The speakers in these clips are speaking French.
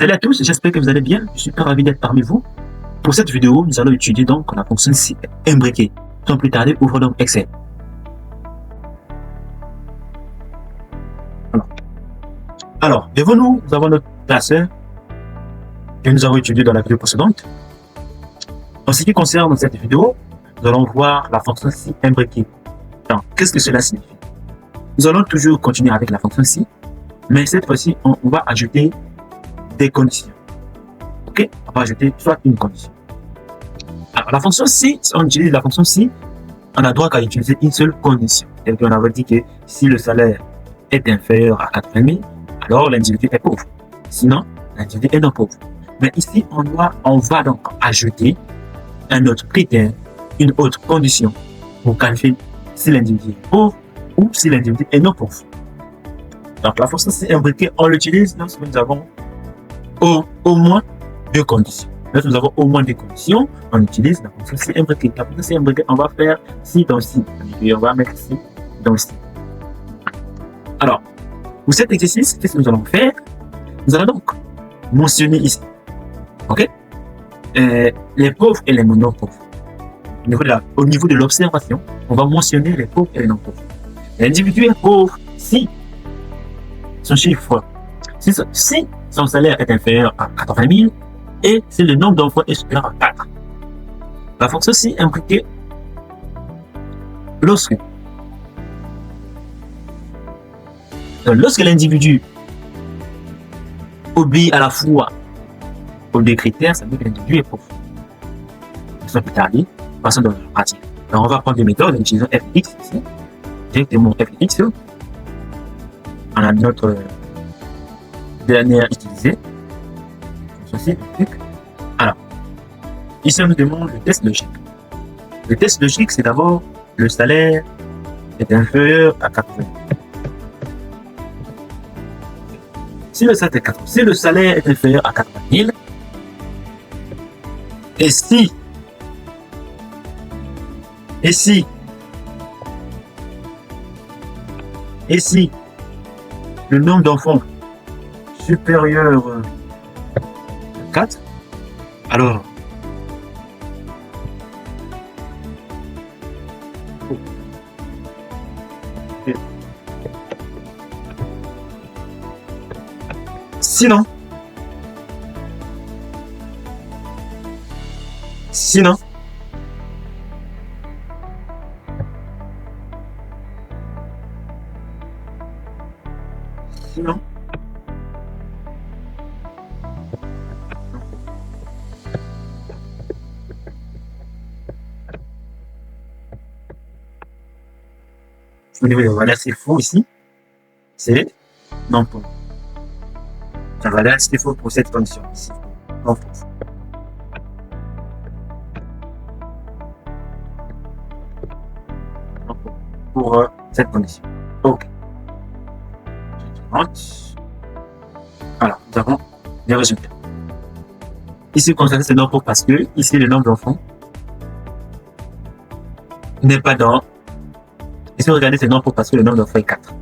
Salut à tous, j'espère que vous allez bien. Je suis super ravi d'être parmi vous. Pour cette vidéo, nous allons étudier donc la fonction si imbriquée. Sans plus tarder, ouvre donc Excel. Alors, devant nous, nous avons notre classeur que nous avons étudié dans la vidéo précédente. En ce qui concerne cette vidéo, nous allons voir la fonction si imbriquée. Alors, qu'est-ce que cela signifie? Nous allons toujours continuer avec la fonction si, mais cette fois-ci, on va ajouter des conditions. Ok, on va ajouter soit une condition. Alors, la fonction si on utilise la fonction si, on a droit qu'à utiliser une seule condition. Et puis on avait dit que si le salaire est inférieur à 80 000, alors l'individu est pauvre. Sinon, l'individu est non pauvre. Mais ici, on va donc ajouter un autre critère, une autre condition pour qualifier si l'individu est pauvre ou si l'individu est non pauvre. Donc la fonction si imbriquée, on l'utilise lorsque nous avons au moins deux conditions. Lorsque nous avons au moins deux conditions, on utilise la fonction si imbriquée. La fonction si imbriquée, on va faire si dans si. Et on va mettre si dans si. Alors, pour cet exercice, qu'est-ce que nous allons faire? Nous allons donc mentionner ici, ok, les pauvres et les non pauvres. Au niveau de l'observation, on va mentionner les pauvres et les non pauvres. L'individu est pauvre si son chiffre, si son salaire est inférieur à 80 000 et si le nombre d'enfants est supérieur à 4. La fonction si impliquée lorsque l'individu obéit à la fois aux deux critères, ça veut dire que l'individu est pauvre. Sans plus tarder, passons dans la pratique. Alors on va prendre des méthodes en utilisant fx ici, directement fx. On a notre dernière utilisée. Ceci, alors, ici on nous demande le test logique. Le test logique, c'est d'abord le salaire est inférieur à 80 000. Si le salaire est inférieur à 80 000, et si le nombre d'enfants supérieur à 4, alors sinon au niveau de la valeur, c'est faux ici, c'est non pauvre. La valeur, c'est faux pour cette condition ici, non pauvre. Pour cette condition. Ok. Alors, nous avons les résultats. Ici, constater c'est non pauvre parce que ici, le nombre d'enfants n'est pas dans. Ici, regardez, c'est non pauvre parce que le nombre d'enfants est 4.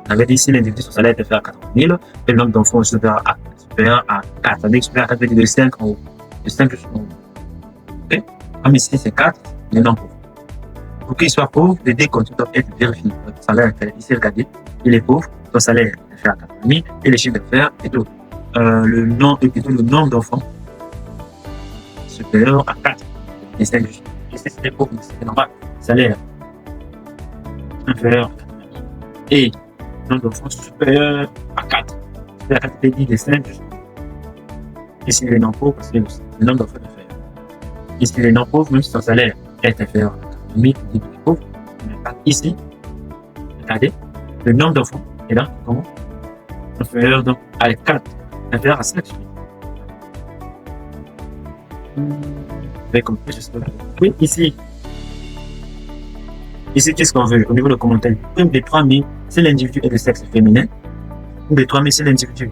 On avait dit ici, l'individu, son salaire est inférieur à 80 000 et le nombre d'enfants est supérieur à 4. Ça veut dire supérieur à 4 de 5 en haut. De 5 jusqu'en haut. Ok? Comme ici, c'est 4, mais non pauvre. Pour qu'il soit pauvre, les deux conditions doivent être vérifiées. Votre salaire est inférieur. Ici, regardez, il est pauvre, son salaire est inférieur à 80 000 et le chiffre d'affaires est plutôt le nombre d'enfants supérieur à 4. Et c'est ici, c'est pauvre, c'est normal. Salaire inférieur à 80 000 et le nombre d'enfants supérieur à 4. C'est-à-dire à 4 pays des 5. Ici, il est non pauvre parce que le nombre d'enfants est inférieur. Ici, il est non pauvre, même si son salaire est inférieur à 80 000, il est pauvre. Ici, regardez, le nombre d'enfants est là, comment? Inférieur donc à 4, inférieur à 5. Vous avez compris, j'espère. Oui, ici, qu'est-ce qu'on veut? Au niveau de commentaire, prime des 3 000, c'est l'individu est de sexe féminin. Prime des 3 000, c'est l'individu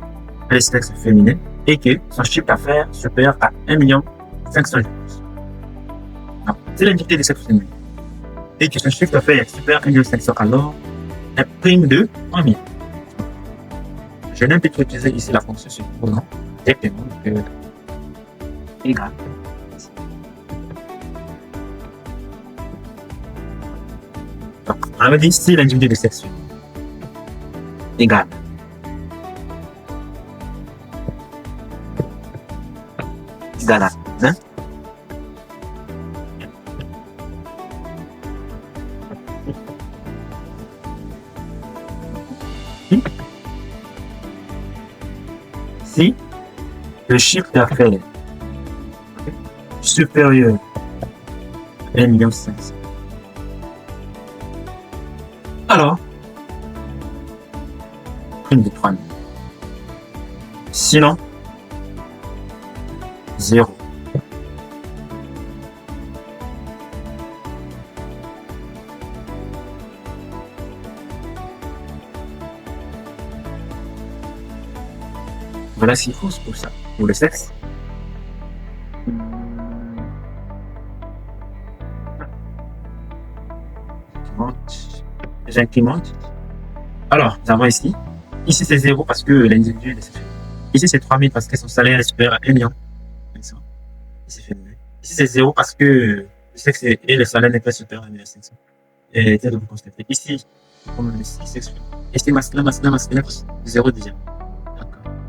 est de sexe féminin et que son chiffre d'affaires supérieur à 1 500 000. C'est l'individu est de sexe féminin et que son chiffre d'affaires supérieur à 1 500 000, alors prime de 3 000. Je n'ai pas utiliser ici la fonction sur pronom directement que égal. Donc, on avait dit si l'individu de sexe égal à 1, si le chiffre d'affaires supérieur à 1,5 million, alors prime de 3 000. Sinon, 0. Voilà ce qu'il faut pour ça, pour le sexe. J'incrémente. Alors, nous avons ici c'est 0 parce que l'individu est sexuel. Ici c'est 3 000 parce que son salaire est supérieur à 1 million. Ici c'est 0 parce que le sexe et le salaire n'est pas supérieur à 1 million 500. Et c'est de vous constater. Ici, comme ici sexuel. Ici masculin, 0 déjà.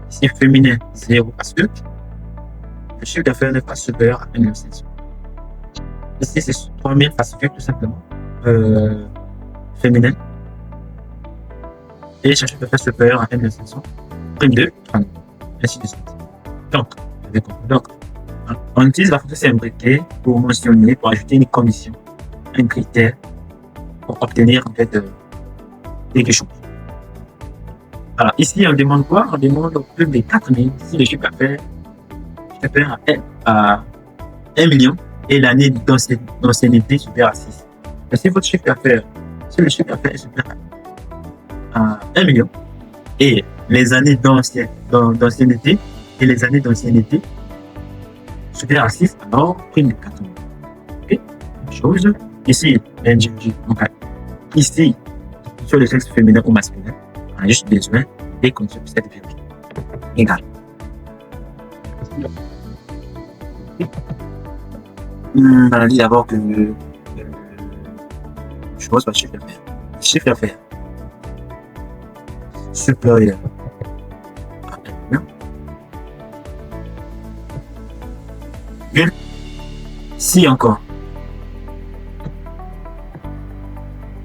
Ici féminin, 0 parce que le chiffre d'affaires n'est pas supérieur à 1 million 500. Ici c'est 3 000 parce que tout simplement féminin et chercher de faire supérieur à 1 million 500, prime 2, 3 000, ainsi de suite. Donc, on utilise la fonction imbriquée pour mentionner, pour ajouter une condition, un critère pour obtenir en fait quelque chose. Alors ici on demande quoi? On demande plus de 4 000 si le chiffre d'affaires à 1 million et l'année d'ancienneté supérieure à 6. Mais si votre chiffre d'affaires, si le chiffre d'affaires est supérieur à 1 million et les années d'ancienneté et les années d'ancienneté supérieures à 6, alors prime de 4 000. Ok? Chose. Ici, l'individu. Donc, ici, sur le sexe féminin ou masculin, on a juste besoin des conditions pour cette vérité. Égal. On a dit d'abord que je pose pas le chiffre d'affaires. Le chiffre d'affaires supérieur à 1 million. Si encore,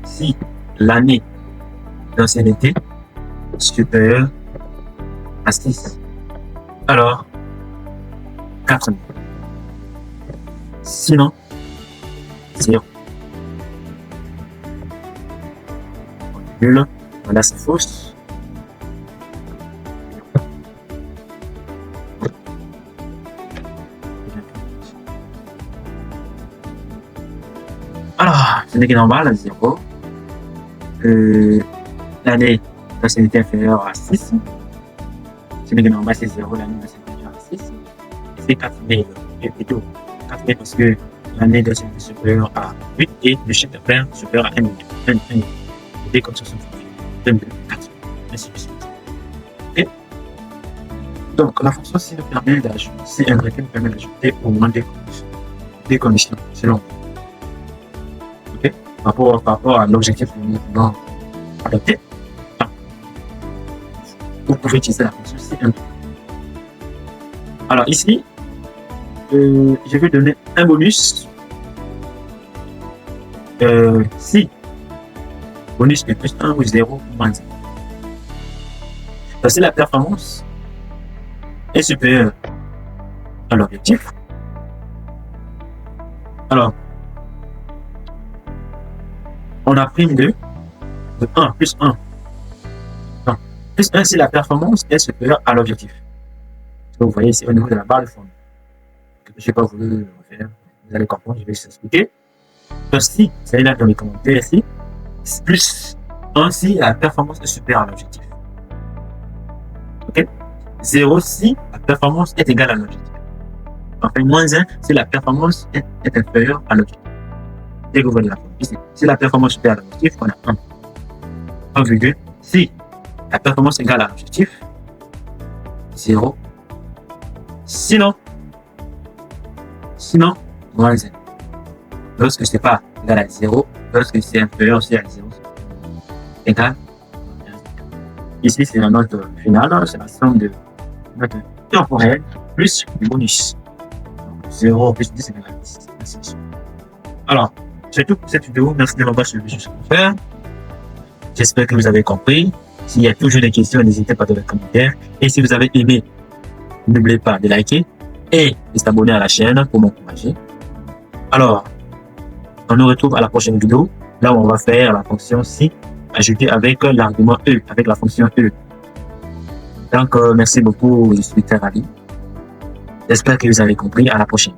si l'année d'ancienneté supérieure à 6, alors 4 000. Sinon, 0. Nul. Voilà, c'est fausse. Alors, ce n'est que normal, 0. L'année d'ancienneté inférieure à 6. Ce n'est que normal, c'est 0. L'année d'ancienneté inférieure à 6. C'est 4 000. Et plutôt 4 000 parce que l'année d'ancienneté supérieure à 8 et le chiffre d'affaires supérieur à 1 million. 1 million. Des comme ça sont faits. 2 000, 4 000. Ainsi de suite. Ok? Donc, la fonction ci nous permet d'ajouter, si imbriquée nous permet d'ajouter au moins des conditions selon. Ok? Par rapport à l'objectif que nous voulons adopter. Vous pouvez utiliser la fonction si imbriquée. Alors ici, je vais donner un bonus si bonus est plus 1 ou 0 ou moins 1. Donc, si la performance est supérieure à l'objectif, alors on a prime de 1 plus 1. Non, plus 1 si la performance est supérieure à l'objectif. Vous voyez ici au niveau de la barre de fond. Je n'ai pas voulu le refaire. Vous allez comprendre, je vais vous expliquer. Donc, si, c'est là dans les commentaires ici, plus 1 si la performance est supérieure à l'objectif. Ok? 0 si la performance est égale à l'objectif. Enfin, moins 1 si la performance est inférieure à l'objectif. Dès que vous voyez la forme ici, si la performance est supérieure à l'objectif, on a 1. 1,2. Si la performance est égale à l'objectif, 0. Sinon, moins n. Lorsque c'est pas égal à 0, lorsque c'est inférieur aussi à 0, égal. Ici, c'est la note finale, c'est la somme de note temporelle plus le bonus. 0 plus 10 égale à 10. Alors, c'est tout pour cette vidéo. Merci de m'avoir suivi jusqu'à la fin. J'espère que vous avez compris. S'il y a toujours des questions, n'hésitez pas dans les commentaires. Et si vous avez aimé, n'oubliez pas de liker et de s'abonner à la chaîne pour m'encourager. Alors, on nous retrouve à la prochaine vidéo, là où on va faire la fonction si ajoutée avec l'argument E, avec la fonction E. Donc, merci beaucoup, je suis très ravi. J'espère que vous avez compris. À la prochaine.